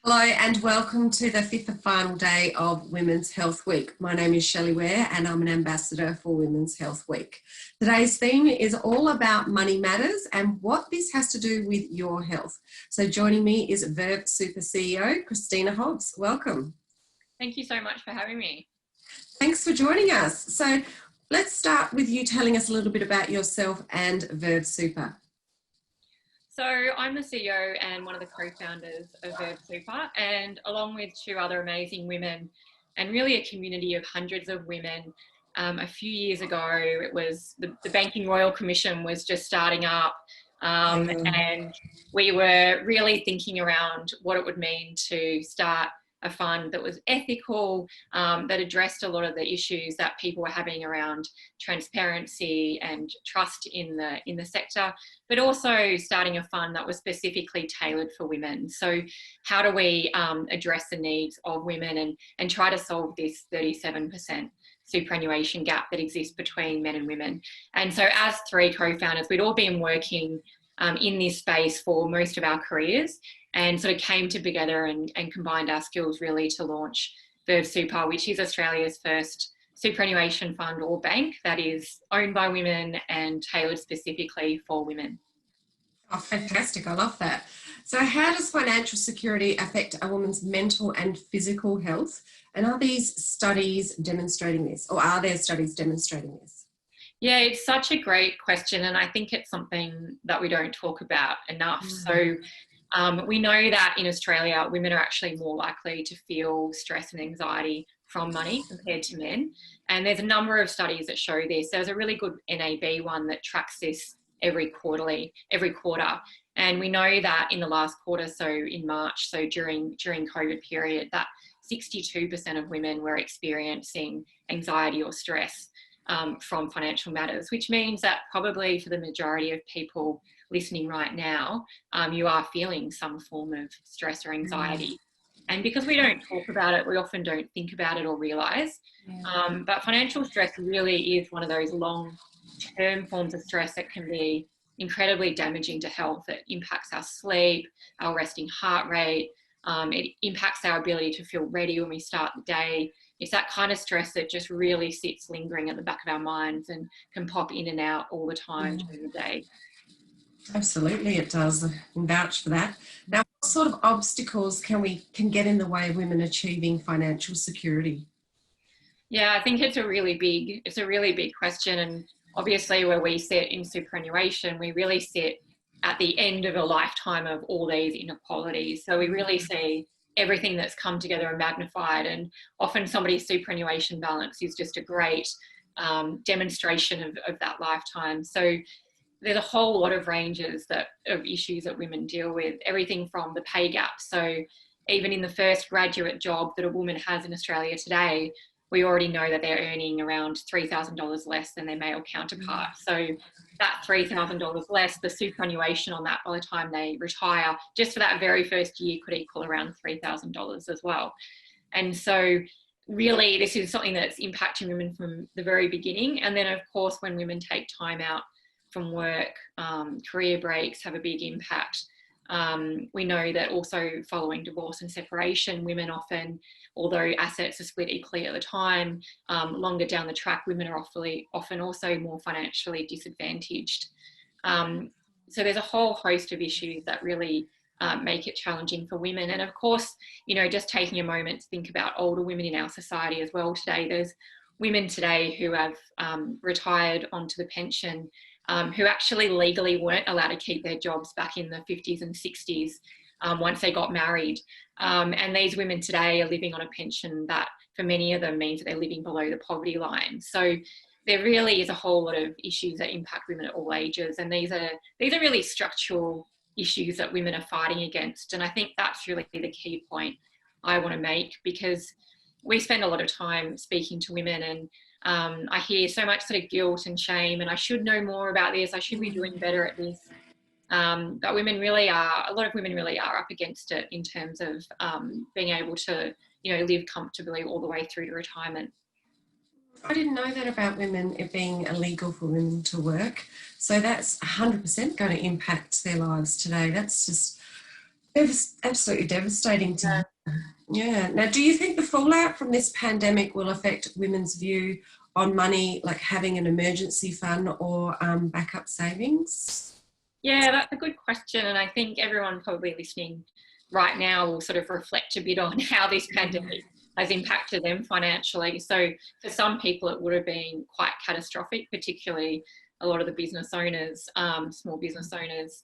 Hello and welcome to the fifth and final day of Women's Health Week. My name is Shelley Ware and I'm an ambassador for Women's Health Week. Today's theme is all about money matters and what this has to do with your health. So joining me is Verve Super CEO, Christina Hobbs. Welcome. Thank you so much for having me. Thanks for joining us. So let's start with you telling us a little bit about yourself and Verve Super. So I'm the CEO and one of the co-founders of Verve Super, and along with two other amazing women and really a community of hundreds of women. A few years ago, it was the Banking Royal Commission was just starting up, and we were really thinking around what it would mean to start a fund that was ethical, that addressed a lot of the issues that people were having around transparency and trust in the sector, but also starting a fund that was specifically tailored for women. So how do we address the needs of women and try to solve this 37% superannuation gap that exists between men and women? And so as three co-founders, we'd all been working in this space for most of our careers, and sort of came together and combined our skills really to launch Verve Super, which is Australia's first superannuation fund or bank that is owned by women and tailored specifically for women. Oh, fantastic. I love that. So how does financial security affect a woman's mental and physical health? And are these studies demonstrating this, or are there studies demonstrating this? Yeah, it's such a great question, and I think it's something that we don't talk about enough. So we know that in Australia, women are actually more likely to feel stress and anxiety from money compared to men. And there's a number of studies that show this. There's a really good NAB one that tracks this every quarter. And we know that in the last quarter, so in March, so during COVID period, that 62% of women were experiencing anxiety or stress from financial matters, which means that probably for the majority of people listening right now, you are feeling some form of stress or anxiety. And because we don't talk about it, we often don't think about it or realise. But financial stress really is one of those long-term forms of stress that can be incredibly damaging to health. It impacts our sleep, our resting heart rate. It impacts our ability to feel ready when we start the day. It's that kind of stress that just really sits lingering at the back of our minds and can pop in and out all the time during the day. Absolutely, it does. I can vouch for that. Now, what sort of obstacles can get in the way of women achieving financial security? Yeah, I think it's a really big question. And obviously where we sit in superannuation, we really sit at the end of a lifetime of all these inequalities. So we really see everything that's come together and magnified. And often somebody's superannuation balance is just a great demonstration of that lifetime. So there's a whole lot of ranges of issues that women deal with, everything from the pay gap. So even in the first graduate job that a woman has in Australia today, we already know that they're earning around $3,000 less than their male counterpart. So that $3,000 less, the superannuation on that by the time they retire, just for that very first year, could equal around $3,000 as well. And so really this is something that's impacting women from the very beginning. And then of course, when women take time out from work, career breaks have a big impact. We know that also following divorce and separation, women often, although assets are split equally at the time, longer down the track, women are often also more financially disadvantaged. So there's a whole host of issues that really make it challenging for women. And of course, just taking a moment to think about older women in our society as well today. There's women today who have retired onto the pension, who actually legally weren't allowed to keep their jobs back in the 50s and 60s once they got married. And these women today are living on a pension that for many of them means that they're living below the poverty line. So there really is a whole lot of issues that impact women at all ages. And these are really structural issues that women are fighting against. And I think that's really the key point I want to make, because we spend a lot of time speaking to women, and I hear so much sort of guilt and shame, and I should know more about this, I should be doing better at this. But a lot of women really are up against it in terms of being able to, live comfortably all the way through to retirement. I didn't know that about women, it being illegal for women to work. So that's 100% going to impact their lives today. That's just Absolutely devastating to Yeah. hear. Yeah. Now, do you think the fallout from this pandemic will affect women's view on money, like having an emergency fund or backup savings? Yeah, that's a good question. And I think everyone probably listening right now will sort of reflect a bit on how this pandemic has impacted them financially. So for some people, it would have been quite catastrophic, particularly a lot of the business owners, small business owners,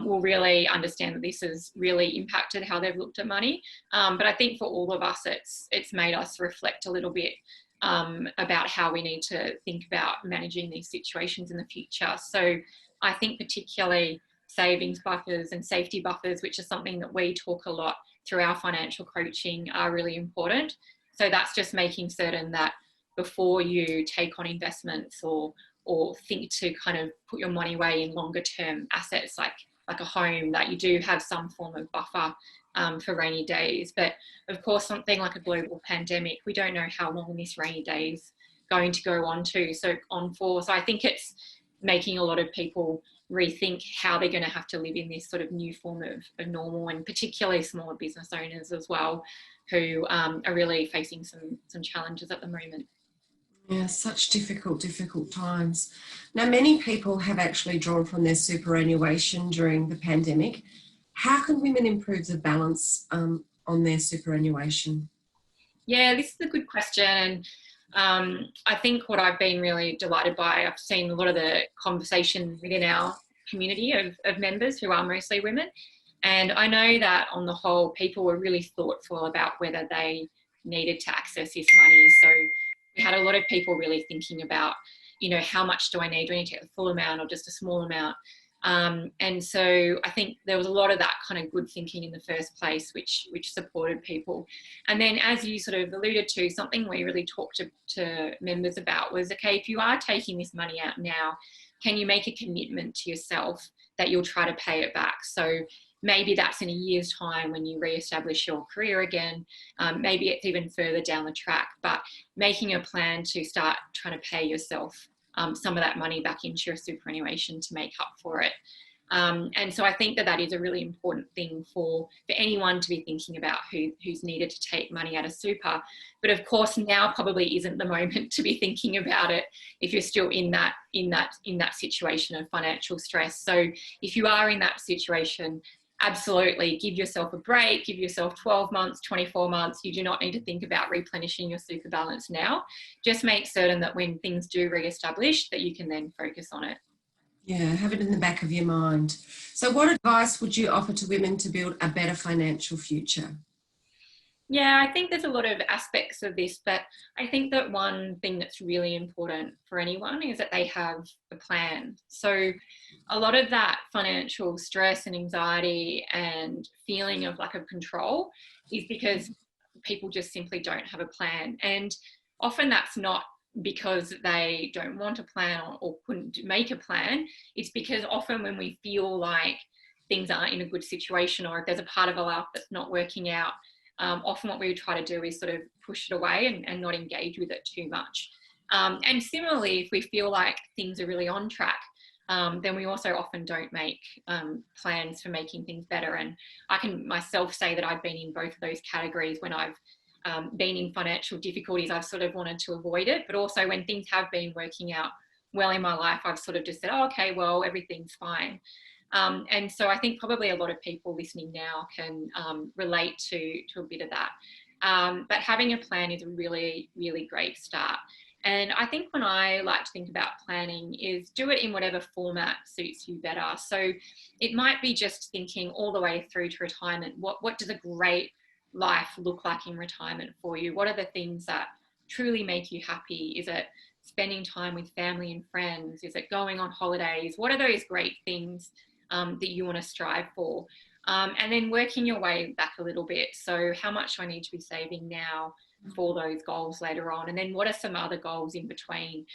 will really understand that this has really impacted how they've looked at money. But I think for all of us, it's made us reflect a little bit about how we need to think about managing these situations in the future. So I think particularly savings buffers and safety buffers, which is something that we talk a lot through our financial coaching, are really important. So that's just making certain that before you take on investments or think to kind of put your money away in longer term assets like a home, that you do have some form of buffer for rainy days. But of course, something like a global pandemic, we don't know how long this rainy day is going to go on for. So I think it's making a lot of people rethink how they're going to have to live in this sort of new form of normal, and particularly smaller business owners as well, who are really facing some challenges at the moment. Yeah, such difficult times. Now, many people have actually drawn from their superannuation during the pandemic. How can women improve the balance on their superannuation? Yeah, this is a good question. And I think what I've been really delighted by, I've seen a lot of the conversation within our community of members who are mostly women. And I know that on the whole, people were really thoughtful about whether they needed to access this money. So we had a lot of people really thinking about, how much do I need? Do I need to get the full amount or just a small amount? And so I think there was a lot of that kind of good thinking in the first place, which supported people. And then, as you sort of alluded to, something we really talked to members about was, okay, if you are taking this money out now, can you make a commitment to yourself that you'll try to pay it back? So maybe that's in a year's time when you re-establish your career again. Maybe it's even further down the track, but making a plan to start trying to pay yourself some of that money back into your superannuation to make up for it. And so I think that is a really important thing for anyone to be thinking about who's needed to take money out of super. But of course, now probably isn't the moment to be thinking about it if you're still in that situation of financial stress. So if you are in that situation, absolutely give yourself a break, give yourself 12 months, 24 months. You do not need to think about replenishing your super balance now. Just make certain that when things do re-establish, that you can then focus on it. Yeah, have it in the back of your mind. So, what advice would you offer to women to build a better financial future? Yeah, I think there's a lot of aspects of this, but I think that one thing that's really important for anyone is that they have a plan. So a lot of that financial stress and anxiety and feeling of lack of control is because people just simply don't have a plan. And often that's not because they don't want a plan or couldn't make a plan. It's because often when we feel like things aren't in a good situation, or if there's a part of our life that's not working out, often what we try to do is sort of push it away and not engage with it too much. And similarly, if we feel like things are really on track, then we also often don't make plans for making things better. And I can myself say that I've been in both of those categories. When I've been in financial difficulties, I've sort of wanted to avoid it. But also when things have been working out well in my life, I've sort of just said, oh, okay, well, everything's fine. And so I think probably a lot of people listening now can relate to a bit of that. But having a plan is a really, really great start. And I think when I like to think about planning is do it in whatever format suits you better. So it might be just thinking all the way through to retirement. What does a great life look like in retirement for you? What are the things that truly make you happy? Is it spending time with family and friends? Is it going on holidays? What are those great things that you want to strive for? And then working your way back a little bit. So how much do I need to be saving now for those goals later on? And then what are some other goals in between?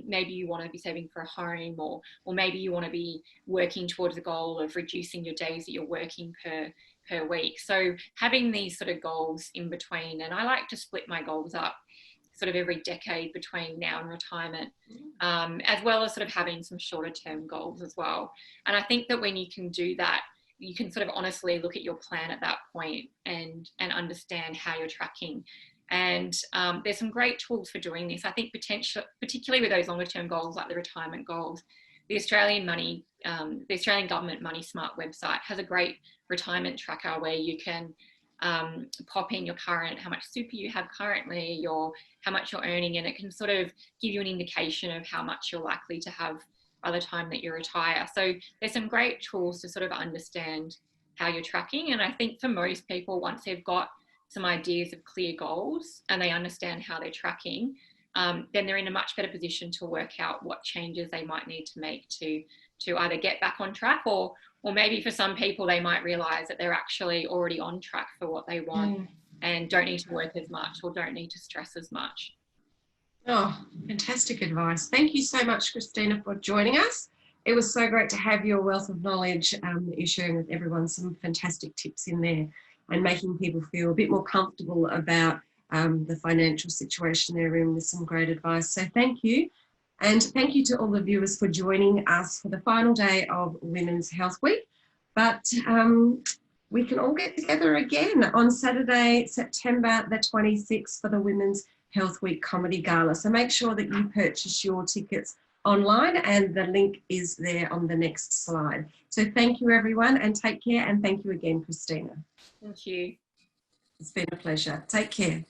Maybe you want to be saving for a home, or maybe you want to be working towards the goal of reducing your days that you're working per week. So having these sort of goals in between, and I like to split my goals up sort of every decade between now and retirement, as well as sort of having some shorter term goals as well. And I think that when you can do that, you can sort of honestly look at your plan at that point and understand how you're tracking. And there's some great tools for doing this. I think particularly with those longer term goals like the retirement goals, the Australian government Money Smart website has a great retirement tracker where you can pop in your current, how much super you have currently, how much you're earning, and it can sort of give you an indication of how much you're likely to have by the time that you retire. So there's some great tools to sort of understand how you're tracking. And I think for most people, once they've got some ideas of clear goals and they understand how they're tracking, then they're in a much better position to work out what changes they might need to make to either get back on track, or maybe for some people they might realize that they're actually already on track for what they want and don't need to work as much or don't need to stress as much. Oh, fantastic advice. Thank you so much, Christina, for joining us. It was so great to have your wealth of knowledge that you're sharing with everyone, some fantastic tips in there and making people feel a bit more comfortable about the financial situation they're in with some great advice. So thank you. And thank you to all the viewers for joining us for the final day of Women's Health Week. But we can all get together again on Saturday, September the 26th for the Women's Health Week Comedy Gala. So make sure that you purchase your tickets online, and the link is there on the next slide. So thank you, everyone, and take care. And thank you again, Christina. Thank you. It's been a pleasure. Take care.